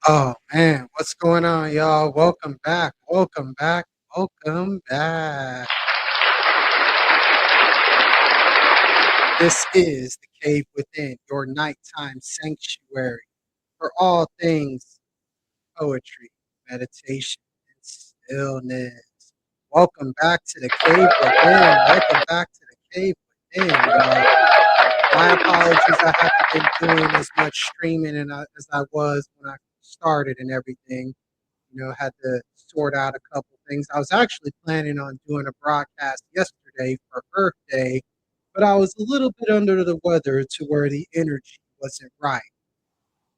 Oh man, what's going on, y'all? Welcome back. Welcome back. Welcome back. This is the Cave Within, your nighttime sanctuary for all things poetry, meditation, and stillness. Welcome back to the Cave Within. Welcome back to the Cave Within, y'all. My apologies, I haven't been doing as much streaming as I was when I started and everything. Had to sort out a couple things. I was actually planning on doing a broadcast yesterday for Earth Day, but I was a little bit under the weather to where the energy wasn't right.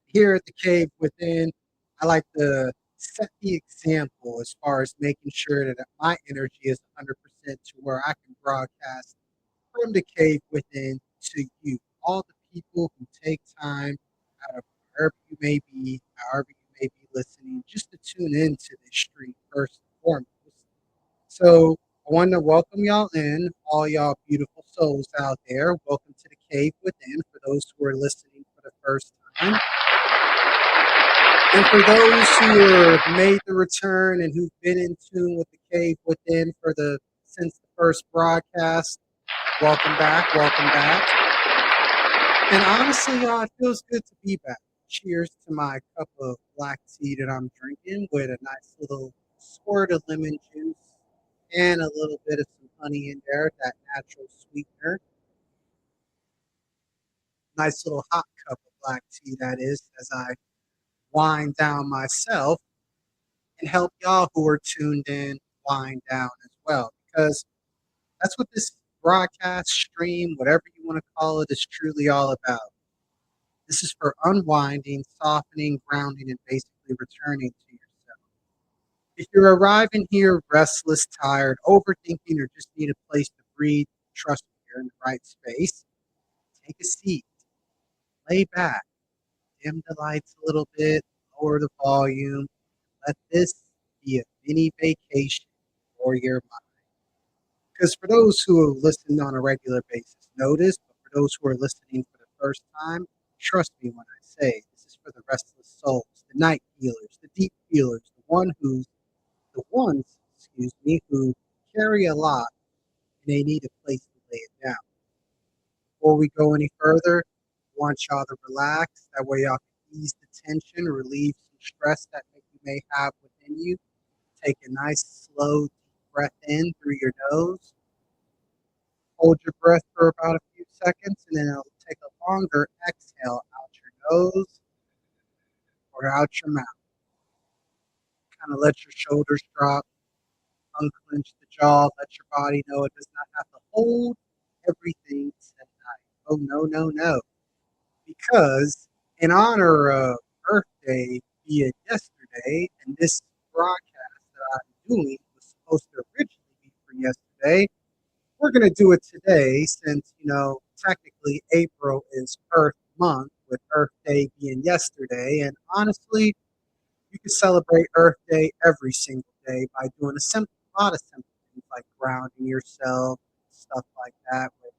Here at the Cave Within, I like to set the example as far as making sure that my energy is 100% to where I can broadcast from the Cave Within to you, all the people who take time out of wherever you may be, however you may be listening, just to tune into this stream first and foremost. So I want to welcome y'all in, all y'all beautiful souls out there. Welcome to the Cave Within for those who are listening for the first time. And for those who have made the return and who've been in tune with the Cave Within since the first broadcast, welcome back, welcome back. And honestly, y'all, it feels good to be back. Cheers to my cup of black tea that I'm drinking with a nice little squirt of lemon juice and a little bit of some honey in there, that natural sweetener. Nice little hot cup of black tea, that is, as I wind down myself and help y'all who are tuned in wind down as well. Because that's what this broadcast, stream, whatever you want to call it, is truly all about. This is for unwinding, softening, grounding, and basically returning to yourself. If you're arriving here restless, tired, overthinking, or just need a place to breathe, trust me, you're in the right space. Take a seat, lay back, dim the lights a little bit, lower the volume. Let this be a mini vacation for your mind. Because for those who listen on a regular basis, notice, but for those who are listening for the first time, trust me when I say this is for the restless souls, the night healers, the deep healers, the ones, excuse me, who carry a lot and they need a place to lay it down. Before we go any further, I want y'all to relax. That way y'all can ease the tension, relieve some stress that you may have within you. Take a nice, slow, deep breath in through your nose. Hold your breath for about a few seconds, and then it'll take a longer exhale out your nose or out your mouth. Kind of let your shoulders drop, unclench the jaw, let your body know it does not have to hold everything tonight. Oh, no, no, no. Because in honor of Earth Day being yesterday, and this broadcast that I'm doing was supposed to originally be for yesterday, we're going to do it today since, technically April is Earth Month with Earth Day being yesterday. And honestly, you can celebrate Earth Day every single day by doing a lot of simple things like grounding yourself, stuff like that, which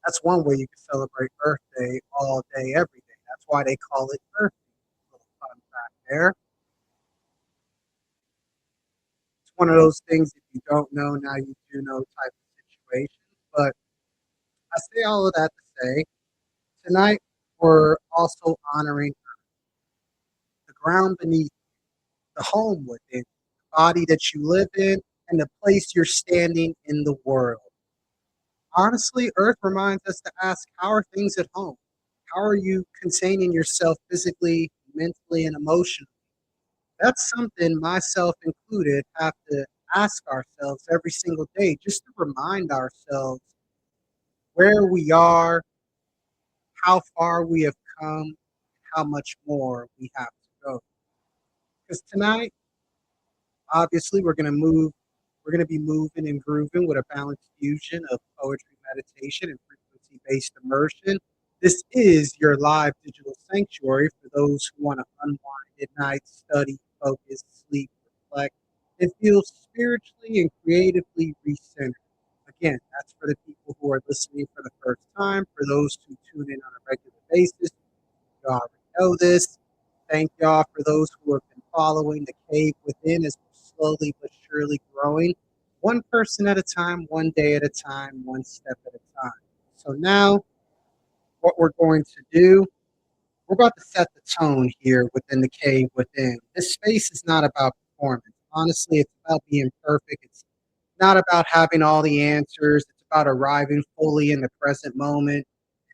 that's one way you can celebrate Earth Day all day, every day. That's why they call it Earth Day. Little fun fact there. It's one of those things, if you don't know, now you do know type of situation. But I say all of that to say, tonight we're also honoring the ground beneath, the home within, the body that you live in, and the place you're standing in the world. Honestly, Earth reminds us to ask, how are things at home? How are you containing yourself physically, mentally, and emotionally? That's something, myself included, have to ask ourselves every single day just to remind ourselves where we are, how far we have come, how much more we have to go. Because tonight, obviously, we're going to be moving and grooving with a balanced fusion of poetry, meditation, and frequency based immersion. This is your live digital sanctuary for those who want to unwind at night, study, focus, sleep, reflect, and feel spiritually and creatively recentered. Again, that's for the people who are listening for the first time. For those who tune in on a regular basis, you already know this. thank y'all for those who have been following the cave within as we're slowly but surely growing, one person at a time, one day at a time, one step at a time. So now, what we're going to do, we're about to set the tone here within the cave within. This space is not about performance. Honestly, it's about being perfect. It's not about having all the answers. It's about arriving fully in the present moment.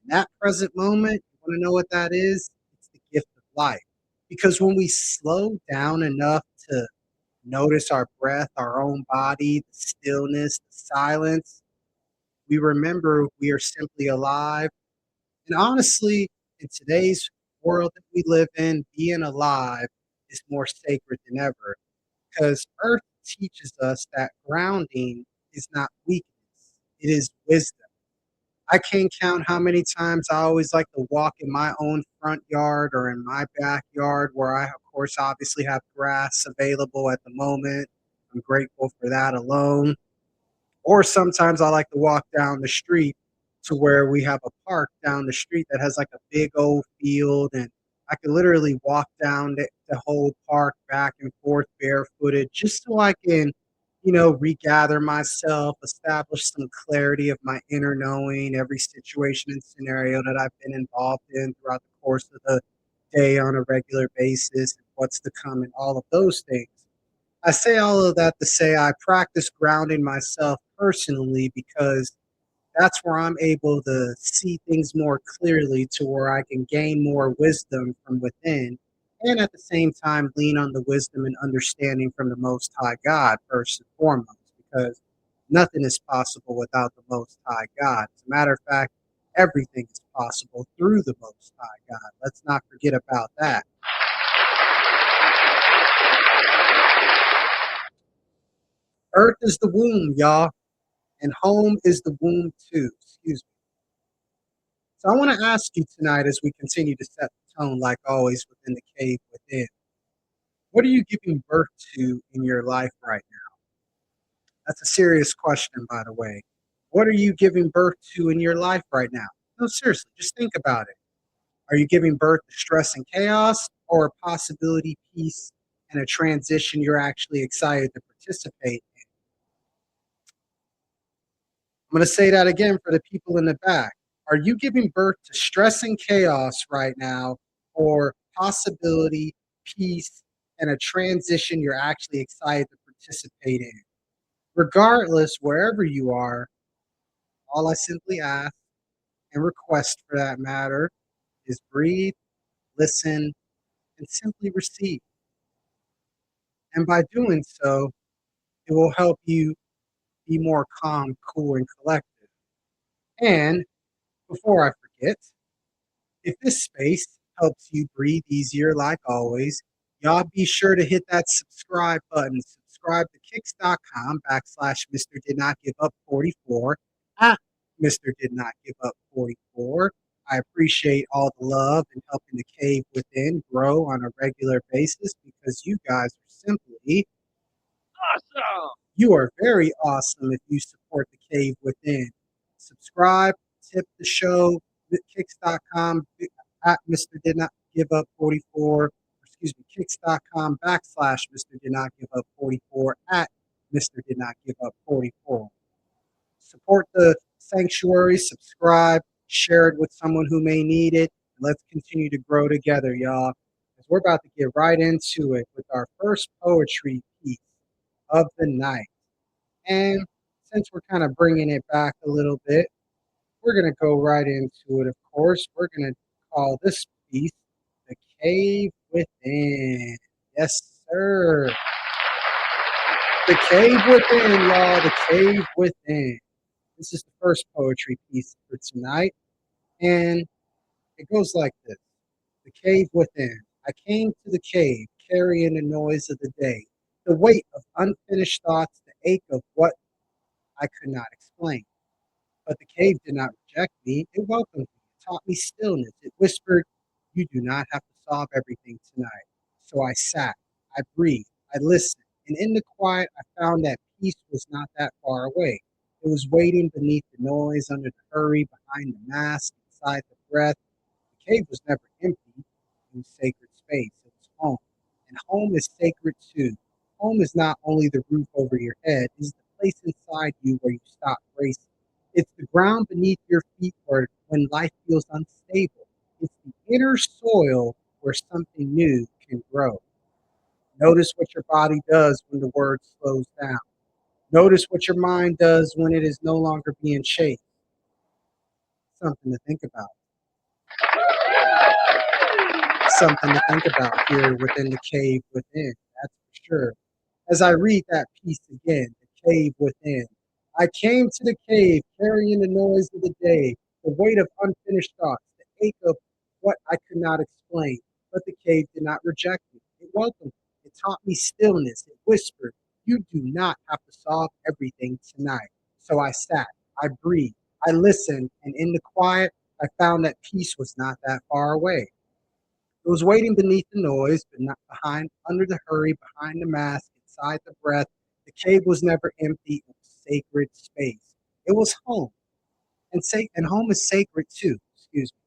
And that present moment, you want to know what that is? It's the gift of life. Because when we slow down enough to notice our breath, our own body, the stillness, the silence, we remember we are simply alive. And honestly, in today's world that we live in, being alive is more sacred than ever because Earth teaches us that grounding is not weakness, it is wisdom. I can't count how many times I always like to walk in my own front yard or in my backyard where I, of course, obviously have grass available at the moment. I'm grateful for that alone. Or sometimes I like to walk down the street to where we have a park down the street that has like a big old field, and I can literally walk down the whole park back and forth barefooted just so I can, regather myself, establish some clarity of my inner knowing, every situation and scenario that I've been involved in throughout the course of the day on a regular basis, and what's to come, and all of those things. I say all of that to say I practice grounding myself personally because that's where I'm able to see things more clearly to where I can gain more wisdom from within and at the same time lean on the wisdom and understanding from the Most High God first and foremost because nothing is possible without the Most High God. As a matter of fact, everything is possible through the Most High God. Let's not forget about that. Earth is the womb, y'all. And home is the womb too. Excuse me. So I want to ask you tonight as we continue to set the tone, like always, within the cave within. What are you giving birth to in your life right now? That's a serious question, by the way. What are you giving birth to in your life right now? No, seriously, just think about it. Are you giving birth to stress and chaos, or a possibility, peace, and a transition you're actually excited to participate in? I'm going to say that again for the people in the back. Are you giving birth to stress and chaos right now, or possibility, peace, and a transition you're actually excited to participate in? Regardless, wherever you are, all I simply ask and request for that matter is breathe, listen, and simply receive. And by doing so, it will help you be more calm, cool, and collected. And before I forget, if this space helps you breathe easier, like always, y'all be sure to hit that subscribe button. Subscribe to kicks.com / Mr. Did Not Give Up 44 at Mr. Did Not Give Up 44. I appreciate all the love and helping the cave within grow on a regular basis because you guys are simply awesome. You are very awesome if you support the cave within. Subscribe, tip the show, kicks.com at Mr. Did Not Give Up 44. Excuse me, kicks.com / Mr. Did Not Give Up 44 at Mr. Did Not Give Up 44. Support the sanctuary, subscribe, share it with someone who may need it. And let's continue to grow together, y'all. Because we're about to get right into it with our first poetry piece of the night. And since we're kind of bringing it back a little bit, we're going to go right into it, of course. We're going to call this piece The Cave Within. Yes, sir. The Cave Within, y'all. The Cave Within. This is the first poetry piece for tonight. And it goes like this. The Cave Within. I came to the cave, carrying the noise of the day, the weight of unfinished thoughts, the ache of what I could not explain. But the cave did not reject me. It welcomed me. It taught me stillness. It whispered, "You do not have to solve everything tonight." So I sat, I breathed, I listened, and in the quiet, I found that peace was not that far away. It was waiting beneath the noise, under the hurry, behind the mask, inside the breath. The cave was never empty. It was sacred space. It And home is sacred too. Home is not only the roof over your head, it is the place inside you where you stop racing. It's the ground beneath your feet where when life feels unstable. It's the inner soil where something new can grow. Notice what your body does when the word slows down. Notice what your mind does when it is no longer being shaped. Something to think about. Something to think about here within the cave within. That's for sure. As I read that piece again, the cave within. I came to the cave carrying the noise of the day, the weight of unfinished thoughts, the ache of what I could not explain. But the cave did not reject me. It welcomed me. It taught me stillness. It whispered, "You do not have to solve everything tonight." So I sat, I breathed, I listened, and in the quiet, I found that peace was not that far away. It was waiting beneath the noise, but not behind, under the hurry, behind the mask, inside the breath. The cave was never empty. It was sacred space. It was home, and home is sacred too. Excuse me.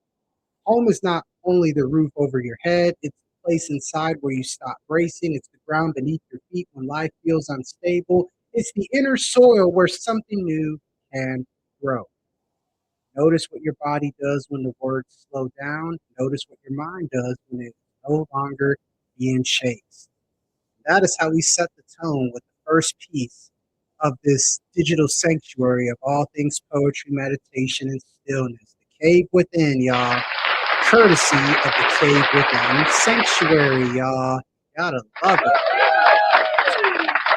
Home is not only the roof over your head; it's the place inside where you stop racing. It's the ground beneath your feet when life feels unstable. It's the inner soil where something new can grow. Notice what your body does when the words slow down. Notice what your mind does when it's no longer being chased. That is how we set the tone with the first piece of this digital sanctuary of all things poetry, meditation, and stillness. The cave within, y'all. Courtesy of the cave within sanctuary, y'all. Gotta love it.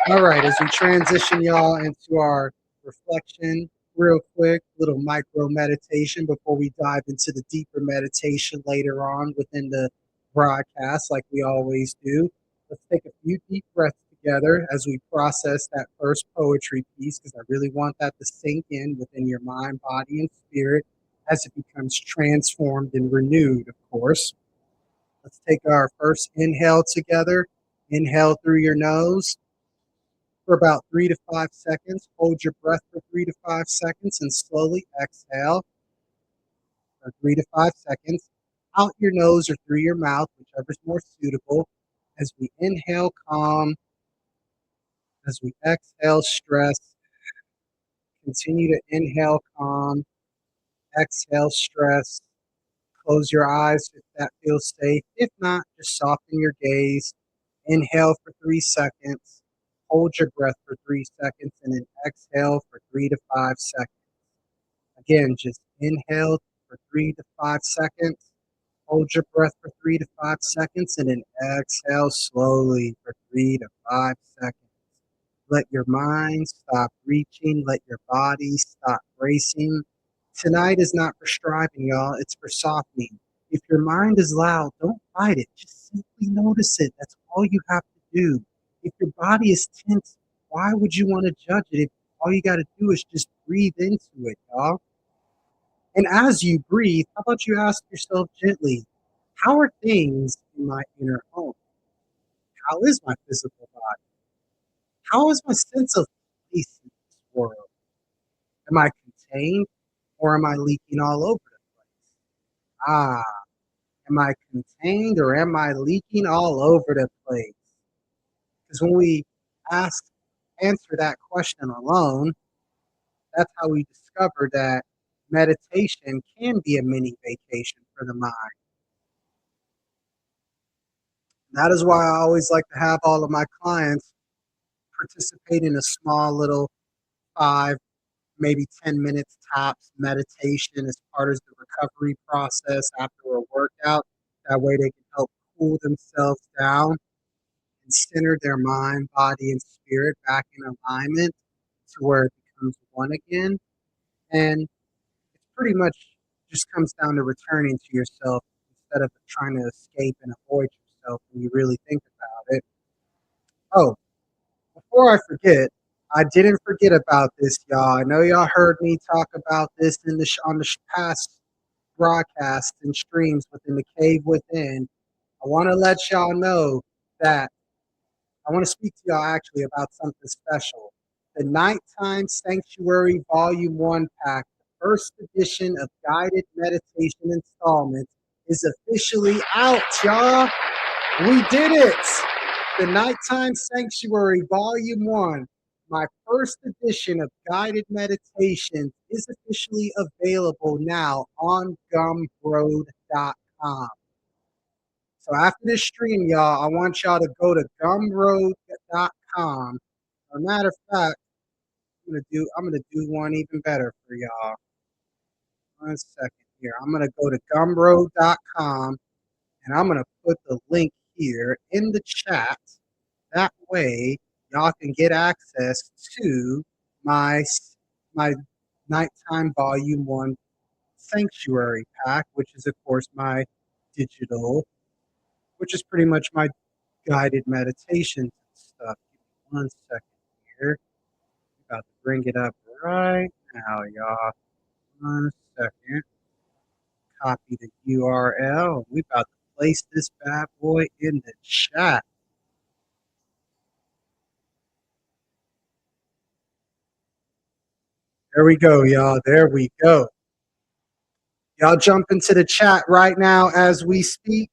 All right, as we transition y'all into our reflection, real quick, little micro meditation before we dive into the deeper meditation later on within the broadcast, like we always do. Let's take a few deep breaths together as we process that first poetry piece, because I really want that to sink in within your mind, body, and spirit as it becomes transformed and renewed, of course. Let's take our first inhale together. Inhale through your nose for about 3 to 5 seconds. Hold your breath for 3 to 5 seconds and slowly exhale for 3 to 5 seconds. Out your nose or through your mouth, whichever is more suitable. As we inhale, calm. As we exhale, stress. Continue to inhale, calm. Exhale, stress. Close your eyes if that feels safe. If not, just soften your gaze. Inhale for 3 seconds. Hold your breath for 3 seconds and then exhale for 3 to 5 seconds. Again, just inhale for 3 to 5 seconds. Hold your breath for 3 to 5 seconds and then exhale slowly for 3 to 5 seconds. Let your mind stop reaching. Let your body stop racing. Tonight is not for striving, y'all. It's for softening. If your mind is loud, don't fight it. Just simply notice it. That's all you have to do. If your body is tense, why would you want to judge it? If all you got to do is just breathe into it, y'all. And as you breathe, how about you ask yourself gently, how are things in my inner home? How is my physical body? How is my sense of place in this world? Am I contained or am I leaking all over the place? Ah, am I contained or am I leaking all over the place? Because when we ask, answer that question alone, that's how we discover that meditation can be a mini vacation for the mind. That is why I always like to have all of my clients participate in a small little 5, maybe 10 minutes tops meditation as part of the recovery process after a workout. That way they can help cool themselves down and center their mind, body, and spirit back in alignment to where it becomes one again. And it's pretty much just comes down to returning to yourself instead of trying to escape and avoid yourself when you really think about it. Oh, before I forget, I didn't forget about this, y'all. I know y'all heard me talk about this in on the past broadcasts and streams within the cave within. I want to let y'all know that I want to speak to y'all actually about something special. The Nighttime Sanctuary Volume 1 Pack, the first edition of guided meditation installments, is officially out, y'all. We did it. The Nighttime Sanctuary, Volume 1, my first edition of guided meditations, is officially available now on gumroad.com. So after this stream, y'all, I want y'all to go to gumroad.com. As a matter of fact, I'm gonna do one even better for y'all. 1 second here. I'm gonna go to gumroad.com and I'm gonna put the link here in the chat. That way, y'all can get access to my nighttime volume 1 sanctuary pack, which is of course my digital, which is pretty much my guided meditations and stuff. Give me 1 second here. About to bring it up right now, y'all. 1 second. Copy the URL. We about to place this bad boy in the chat. There we go, y'all. There we go. Y'all jump into the chat right now as we speak.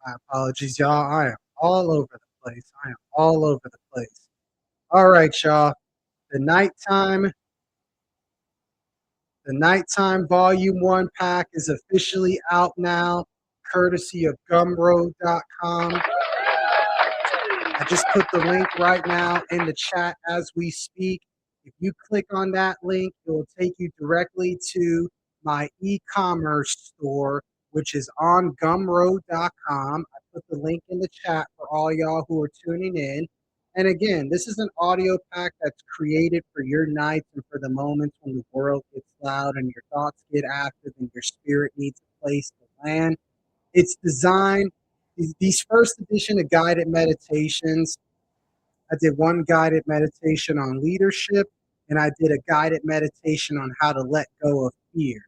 My apologies, y'all. I am all over the place. I am all over the place. All right, y'all. The nighttime, the nighttime volume 1 pack is officially out now, courtesy of gumroad.com. I just put the link right now in the chat as we speak. If you click on that link, it will take you directly to my e-commerce store, which is on gumroad.com. I put the link in the chat for all y'all who are tuning in. And again, this is an audio pack that's created for your nights and for the moments when the world gets loud and your thoughts get active and your spirit needs a place to land. It's designed, these first edition of guided meditations, I did one guided meditation on leadership, and I did a guided meditation on how to let go of fear.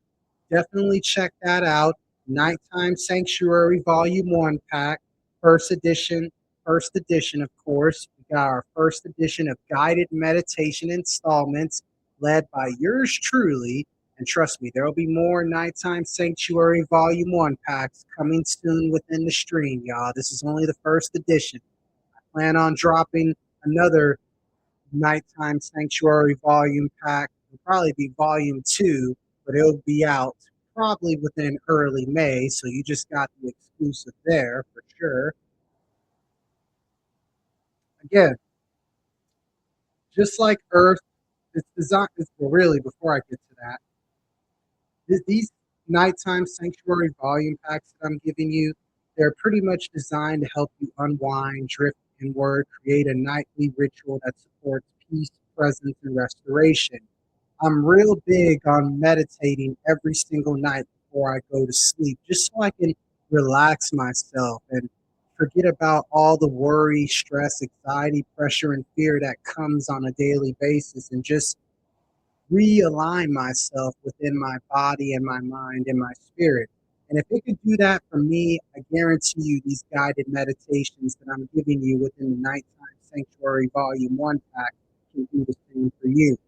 Definitely check that out. Nighttime Sanctuary Volume 1 pack, first edition, of course. We got our first edition of guided meditation installments led by yours truly. And trust me, there will be more Nighttime Sanctuary Volume 1 packs coming soon within the stream, y'all. This is only the first edition. I plan on dropping another Nighttime Sanctuary Volume pack. It'll probably be Volume 2, but it'll be out probably within early May, so you just got the exclusive there for sure. Again, just like Earth, it's designed, well, really, before I get to that, these Nighttime Sanctuary Volume packs that I'm giving you, they're pretty much designed to help you unwind, drift inward, create a nightly ritual that supports peace, presence, and restoration. I'm real big on meditating every single night before I go to sleep, just so I can relax myself and forget about all the worry, stress, anxiety, pressure, and fear that comes on a daily basis and just realign myself within my body and my mind and my spirit. And if it could do that for me, I guarantee you these guided meditations that I'm giving you within the Nighttime Sanctuary Volume 1 pack can do the same for you.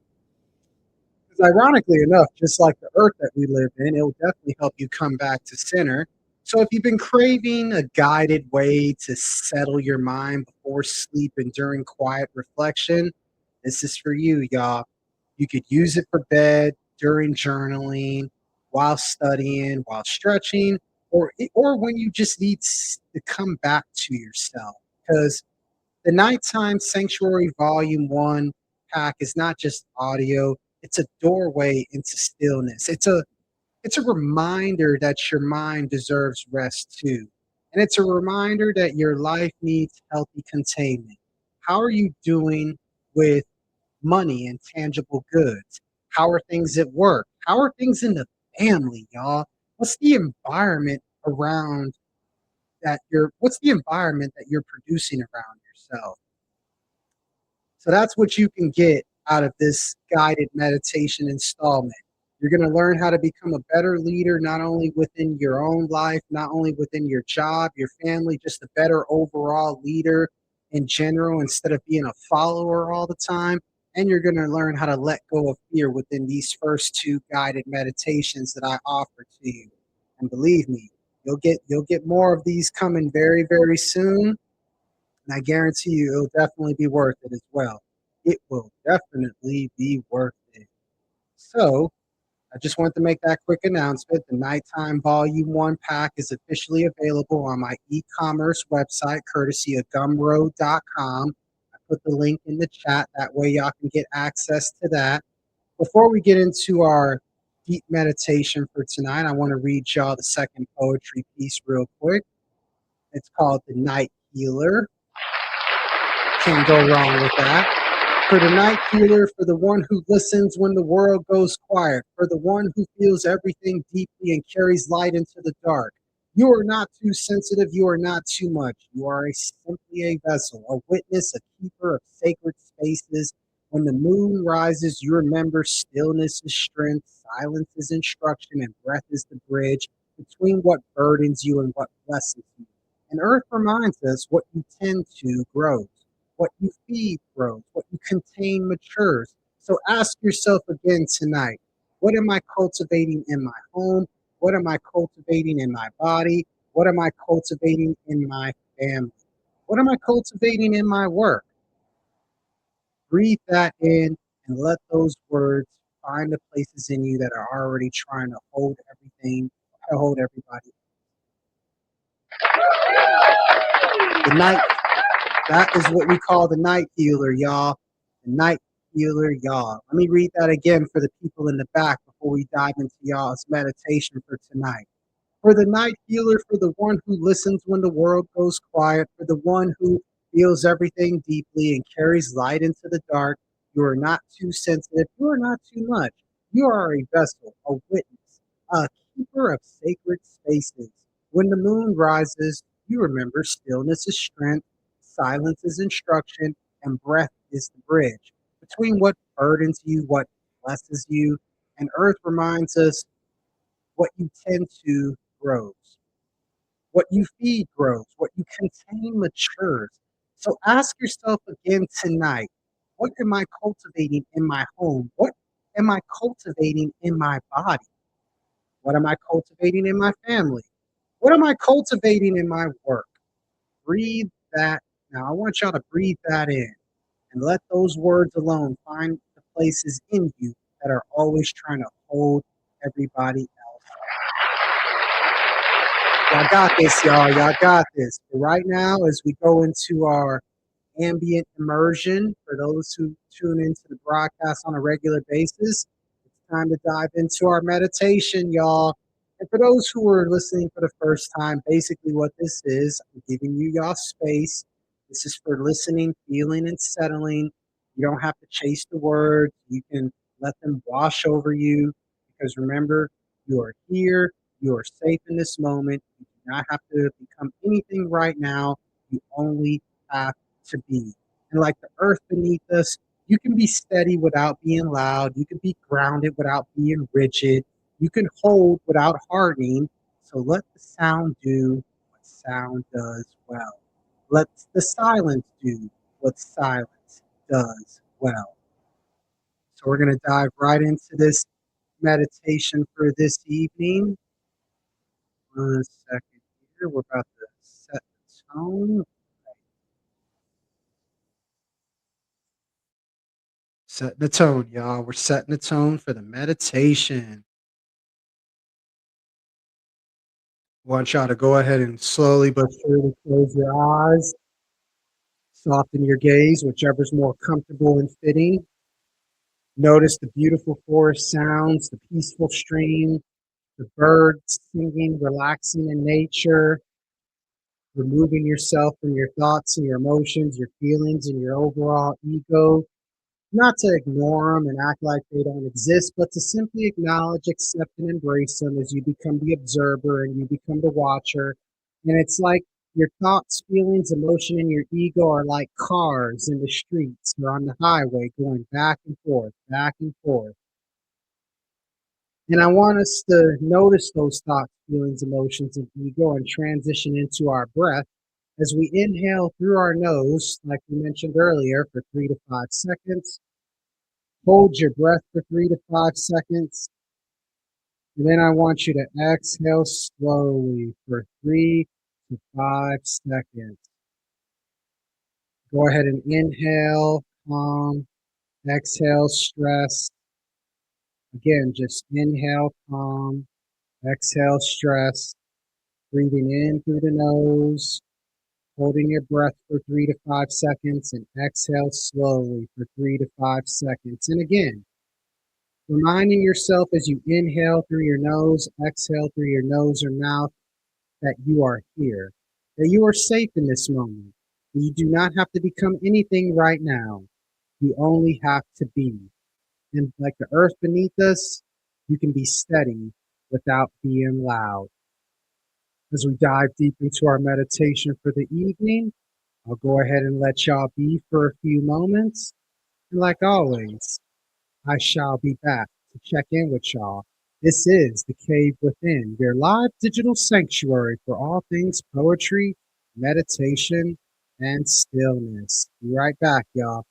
Because ironically enough, just like the earth that we live in, it will definitely help you come back to center. So if you've been craving a guided way to settle your mind before sleep and during quiet reflection, this is for you, y'all. You could use it for bed, during journaling, while studying, while stretching, or when you just need to come back to yourself. Because the Nighttime Sanctuary Volume 1 pack is not just audio, it's a doorway into stillness. It's a reminder that your mind deserves rest too. And it's a reminder that your life needs healthy containment. How are you doing with money and tangible goods? How are things at work? How are things in the family, y'all? What's the environment around what's the environment that you're producing around yourself? So that's what you can get out of this guided meditation installment. You're going to learn how to become a better leader, not only within your own life, not only within your job, your family, just a better overall leader in general instead of being a follower all the time. And you're going to learn how to let go of fear within these first two guided meditations that I offer to you. And believe me, You'll get more of these coming very, very soon. And I guarantee you it'll definitely be worth it as well. It will definitely be worth it. So I just wanted to make that quick announcement. The Nighttime Volume 1 pack is officially available on my e-commerce website, courtesy of gumroad.com. I put the link in the chat. That way y'all can get access to that. Before we get into our deep meditation for tonight, I want to read y'all the second poetry piece real quick. It's called The Night Healer. Can't go wrong with that. For the night healer, for the one who listens when the world goes quiet, for the one who feels everything deeply and carries light into the dark. You are not too sensitive, you are not too much. You are simply a vessel, a witness, a keeper of sacred spaces. When the moon rises, you remember stillness is strength, silence is instruction, and breath is the bridge between what burdens you and what blesses you. And earth reminds us what you tend to grows. What you feed grows, what you contain matures. So ask yourself again tonight, what am I cultivating in my home? What am I cultivating in my body? What am I cultivating in my family? What am I cultivating in my work? Breathe that in and let those words find the places in you that are already trying to hold everything, hold everybody. The night That is what we call the night healer, y'all. The night healer, y'all. Let me read that again for the people in the back before we dive into y'all's meditation for tonight. For the night healer, for the one who listens when the world goes quiet, for the one who feels everything deeply and carries light into the dark, you are not too sensitive. You are not too much. You are a vessel, a witness, a keeper of sacred spaces. When the moon rises, you remember stillness is strength, silence is instruction, and breath is the bridge between what burdens you, what blesses you, and earth reminds us what you tend to grows. What you feed grows. What you contain matures. So ask yourself again tonight, what am I cultivating in my home? What am I cultivating in my body? What am I cultivating in my family? What am I cultivating in my work? Breathe that. Now, I want y'all to breathe that in and let those words alone find the places in you that are always trying to hold everybody else. Y'all got this, y'all. Y'all got this. But right now, as we go into our ambient immersion, for those who tune into the broadcast on a regular basis, it's time to dive into our meditation, y'all. And for those who are listening for the first time, basically what this is, I'm giving you y'all space. This is for listening, feeling, and settling. You don't have to chase the words. You can let them wash over you because remember, you are here. You are safe in this moment. You do not have to become anything right now. You only have to be. And like the earth beneath us, you can be steady without being loud. You can be grounded without being rigid. You can hold without hardening. So let the sound do what sound does well. Let the silence do what silence does well. So we're going to dive right into this meditation for this evening. 1 second here. We're about to set the tone. Setting the tone, y'all. We're setting the tone for the meditation. Want y'all to go ahead and slowly but surely close your eyes. Soften your gaze, whichever's more comfortable and fitting. Notice the beautiful forest sounds, the peaceful stream, the birds singing, relaxing in nature, removing yourself from your thoughts and your emotions, your feelings, and your overall ego. Not to ignore them and act like they don't exist, but to simply acknowledge, accept, and embrace them as you become the observer and you become the watcher. And it's like your thoughts, feelings, emotion, and your ego are like cars in the streets or on the highway going back and forth, back and forth. And I want us to notice those thoughts, feelings, emotions, and ego and transition into our breath as we inhale through our nose, like we mentioned earlier, for 3 to 5 seconds. Hold your breath for 3 to 5 seconds And then I want you to exhale slowly for 3 to 5 seconds. Go ahead and inhale, calm, exhale, stress. Again, just inhale, calm, exhale, stress. Breathing in through the nose, holding your breath for 3 to 5 seconds, and exhale slowly for 3 to 5 seconds. And again, reminding yourself as you inhale through your nose, exhale through your nose or mouth, that you are here, that you are safe in this moment. You do not have to become anything right now. You only have to be. And like the earth beneath us, you can be steady without being loud. As we dive deep into our meditation for the evening, I'll go ahead and let y'all be for a few moments. And like always, I shall be back to check in with y'all. This is The Cave Within, your live digital sanctuary for all things poetry, meditation, and stillness. Be right back, y'all.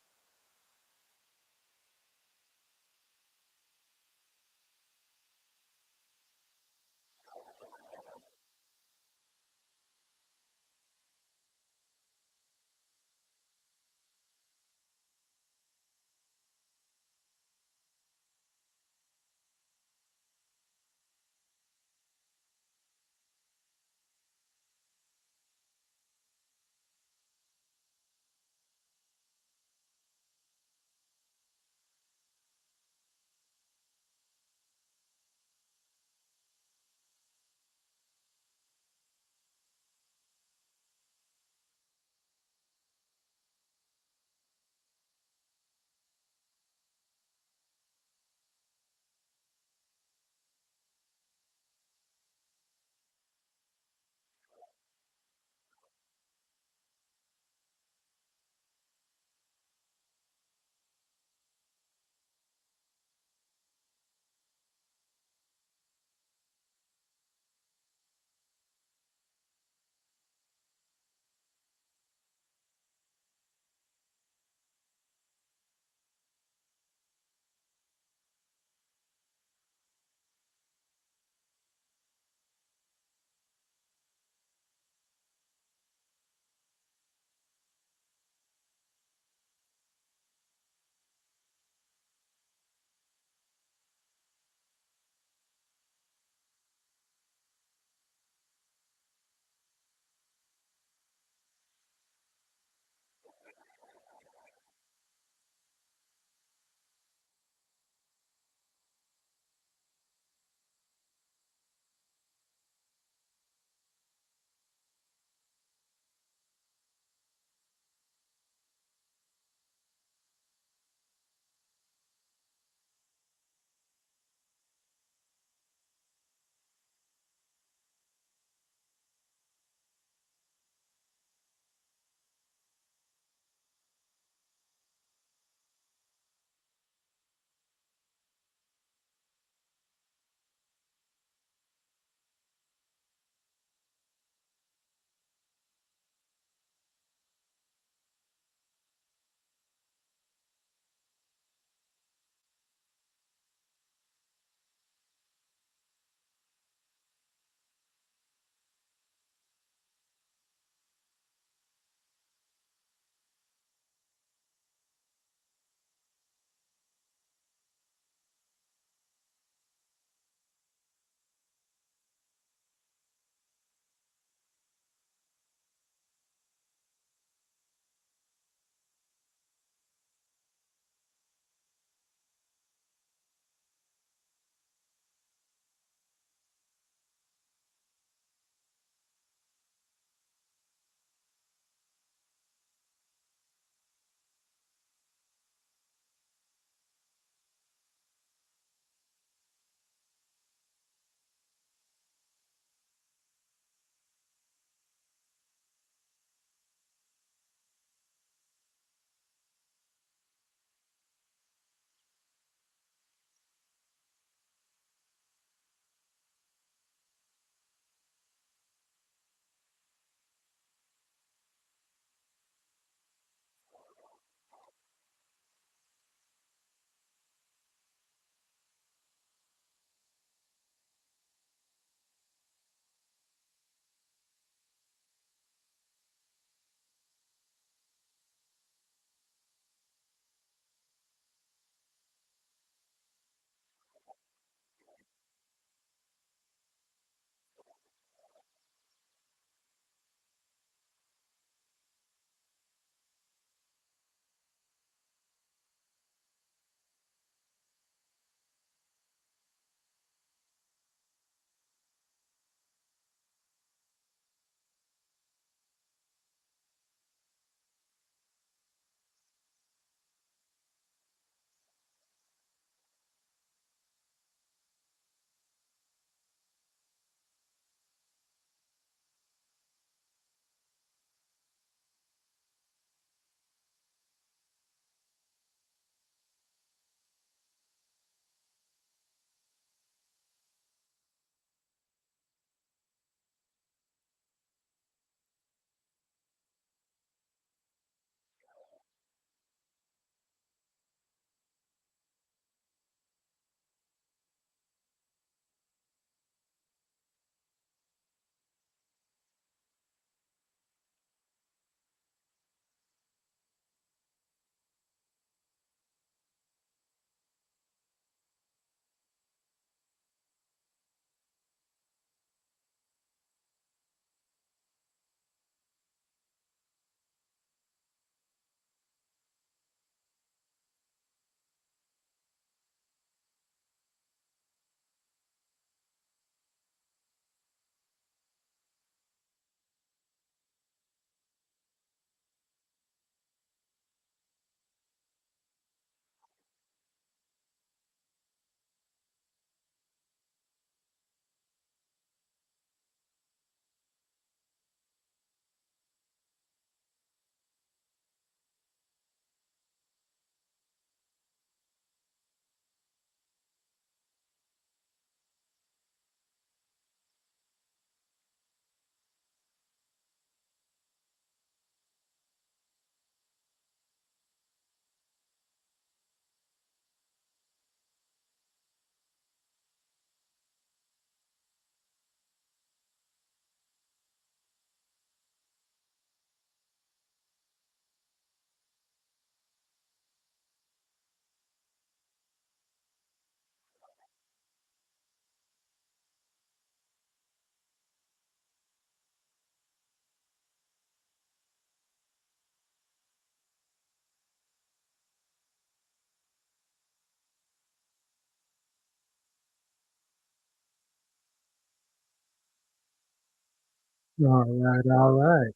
All right, all right.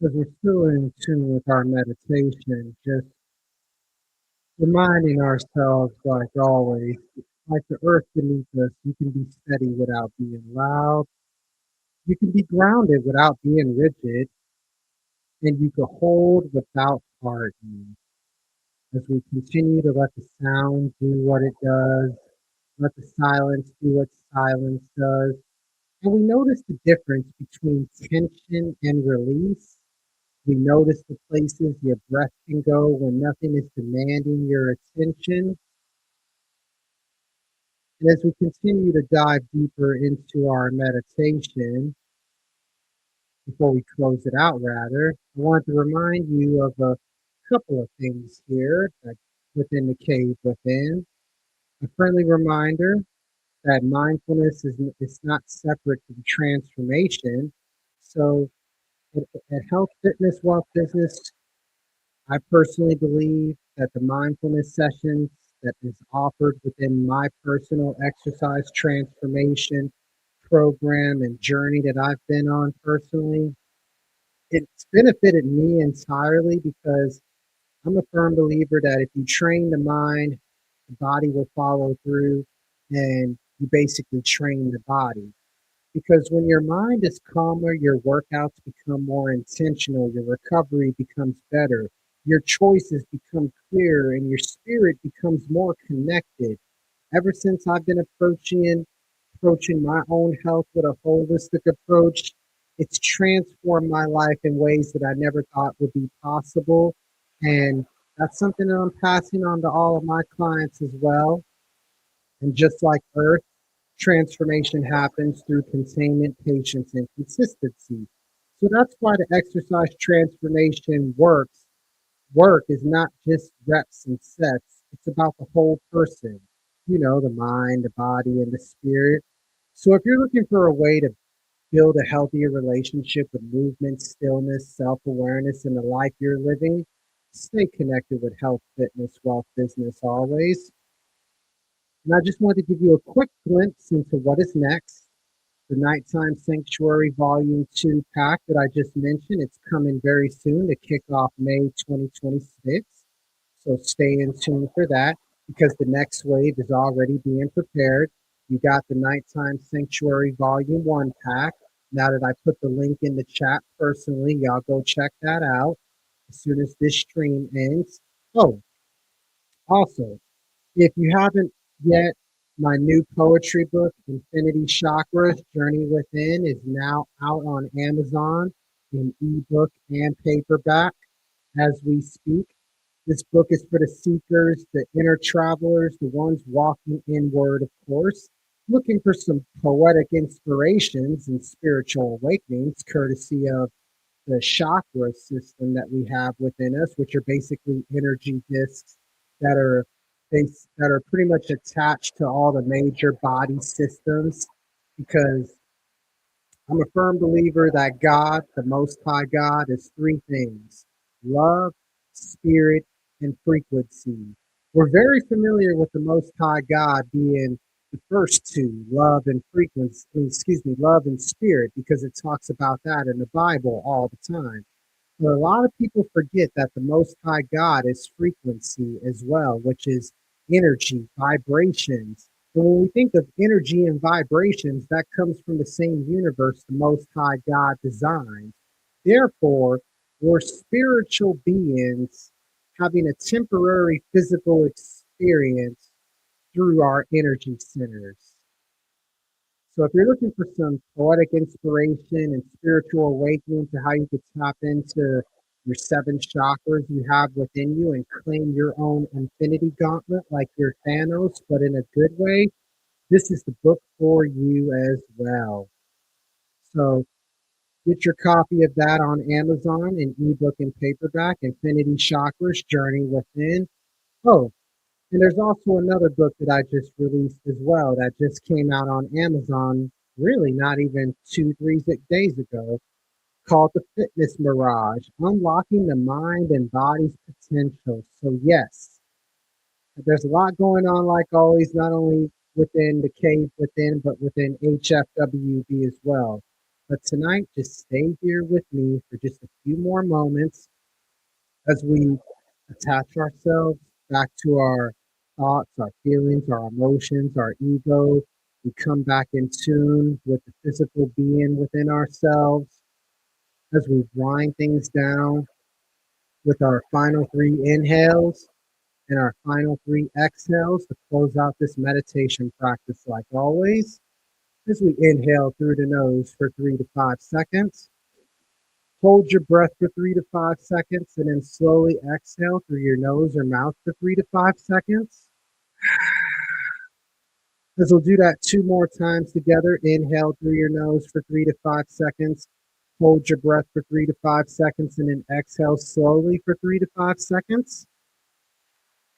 Because we're still in tune with our meditation, just reminding ourselves, like always, like the earth beneath us, you can be steady without being loud. You can be grounded without being rigid, and you can hold without hardening. As we continue to let the sound do what it does, let the silence do what silence does, and we notice the difference between tension and release. We notice the places your breath can go when nothing is demanding your attention. And as we continue to dive deeper into our meditation, before we close it out, rather, I want to remind you of a couple of things here within the cave within. A friendly reminder that mindfulness is not separate from transformation. So, at Health, Fitness, Wealth, Business, I personally believe that the mindfulness sessions that is offered within my personal exercise transformation program and journey that I've been on personally, it's benefited me entirely because I'm a firm believer that if you train the mind, the body will follow through and you basically train the body. Because when your mind is calmer, your workouts become more intentional, your recovery becomes better, your choices become clearer, and your spirit becomes more connected. Ever since I've been approaching my own health with a holistic approach, it's transformed my life in ways that I never thought would be possible. And that's something that I'm passing on to all of my clients as well. And just like Earth, transformation happens through containment, patience, and consistency. So that's why the exercise transformation work is not just reps and sets. It's about the whole person, the mind, the body, and the spirit. So if you're looking for a way to build a healthier relationship with movement, stillness, self-awareness, and the life you're living, stay connected with health, fitness, wealth, business always. And I just wanted to give you a quick glimpse into what is next. The Nighttime Sanctuary Volume 2 pack that I just mentioned, it's coming very soon to kick off May 2026. So stay in tune for that because the next wave is already being prepared. You got the Nighttime Sanctuary Volume 1 pack. Now that I put the link in the chat personally, y'all go check that out as soon as this stream ends. Oh, also, if you haven't yet, my new poetry book, Infinity Chakras Journey Within, is now out on Amazon in ebook and paperback as we speak. This book is for the seekers, the inner travelers, the ones walking inward, of course, looking for some poetic inspirations and spiritual awakenings, courtesy of the chakra system that we have within us, which are basically energy discs that are that are pretty much attached to all the major body systems. Because I'm a firm believer that God, the Most High God, is three things: love, spirit, and frequency. We're very familiar with the Most High God being the first two, love and frequency, love and spirit, because it talks about that in the Bible all the time. But a lot of people forget that the Most High God is frequency as well, which is energy, vibrations. But when we think of energy and vibrations, that comes from the same universe the Most High God designed. Therefore, we're spiritual beings having a temporary physical experience through our energy centers. So if you're looking for some poetic inspiration and spiritual awakening to how you could tap into your seven chakras you have within you and claim your own infinity gauntlet like your Thanos, but in a good way, this is the book for you as well. So get your copy of that on Amazon in ebook and paperback, Infinity Chakras Journey Within. Oh, and there's also another book that I just released as well that just came out on Amazon, really not even 2, 3 days ago, called The Fitness Mirage, Unlocking the Mind and Body's Potential. So yes, there's a lot going on like always, not only within the cave within, but within HFWB as well. But tonight, just stay here with me for just a few more moments as we attach ourselves back to our thoughts, our feelings, our emotions, our ego. We come back in tune with the physical being within ourselves as we wind things down with our final three inhales and our final three exhales to close out this meditation practice like always. As we inhale through the nose for 3 to 5 seconds, hold your breath for 3 to 5 seconds, and then slowly exhale through your nose or mouth for 3 to 5 seconds. As we'll do that two more times together, inhale through your nose for 3 to 5 seconds, hold your breath for 3 to 5 seconds, and then exhale slowly for 3 to 5 seconds.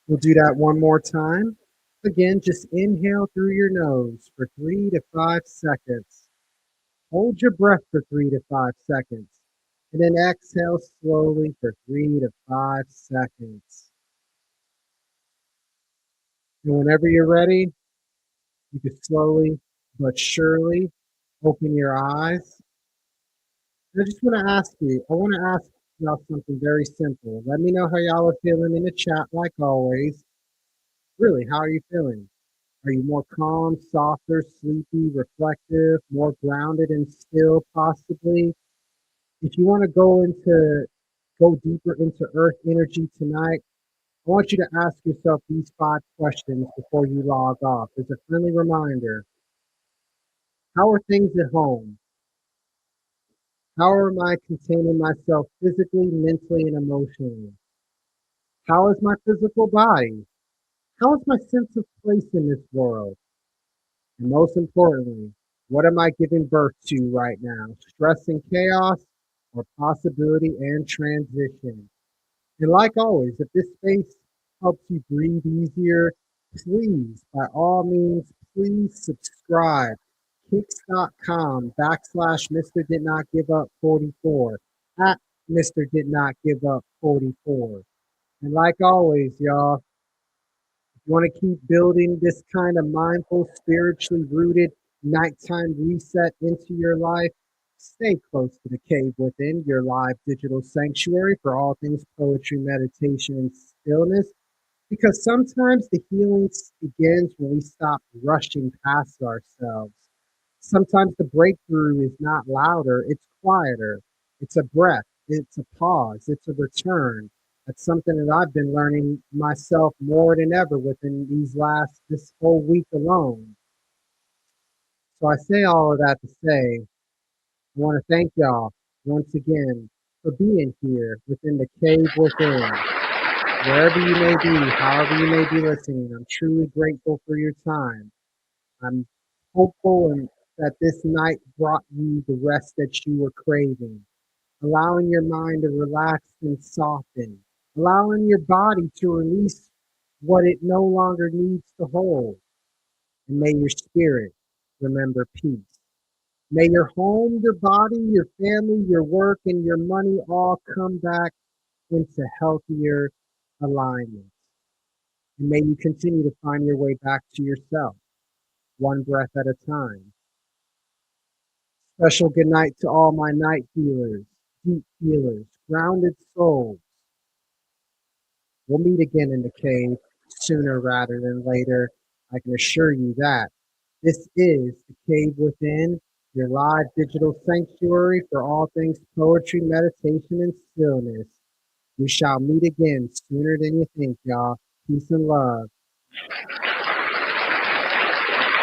We'll do that one more time. Again, just inhale through your nose for 3 to 5 seconds. Hold your breath for 3 to 5 seconds, and then exhale slowly for 3 to 5 seconds. And whenever you're ready, you can slowly but surely open your eyes. And I just want to ask you, I want to ask y'all something very simple. Let me know how y'all are feeling in the chat like always. Really, how are you feeling? Are you more calm, softer, sleepy, reflective, more grounded and still possibly? If you want to go deeper into earth energy tonight, I want you to ask yourself these 5 questions before you log off. As a friendly reminder, how are things at home? How am I containing myself physically, mentally, and emotionally? How is my physical body? How is my sense of place in this world? And most importantly, what am I giving birth to right now? Stress and chaos, or possibility and transition? And like always, if this space helps you breathe easier, please, by all means, please subscribe. Kicks.com/ Mr. Did Not Give Up 44 at Mr. Did Not Give Up 44. And like always, y'all, if you want to keep building this kind of mindful, spiritually rooted nighttime reset into your life, stay close to the cave within, your live digital sanctuary for all things poetry, meditation, and stillness. Because sometimes the healing begins when we stop rushing past ourselves. Sometimes the breakthrough is not louder, it's quieter. It's a breath, it's a pause, it's a return. That's something that I've been learning myself more than ever within this whole week alone. So I say all of that to say, I want to thank y'all once again for being here within the cave within. Wherever you may be, however you may be listening, I'm truly grateful for your time. I'm hopeful that this night brought you the rest that you were craving, allowing your mind to relax and soften, allowing your body to release what it no longer needs to hold. And may your spirit remember peace. May your home, your body, your family, your work, and your money all come back into healthier alignment. And may you continue to find your way back to yourself, one breath at a time. Special good night to all my night healers, deep healers, grounded souls. We'll meet again in the cave sooner rather than later. I can assure you that. This is the Cave Within, your live digital sanctuary for all things poetry, meditation, and stillness. We shall meet again sooner than you think, y'all. Peace and love.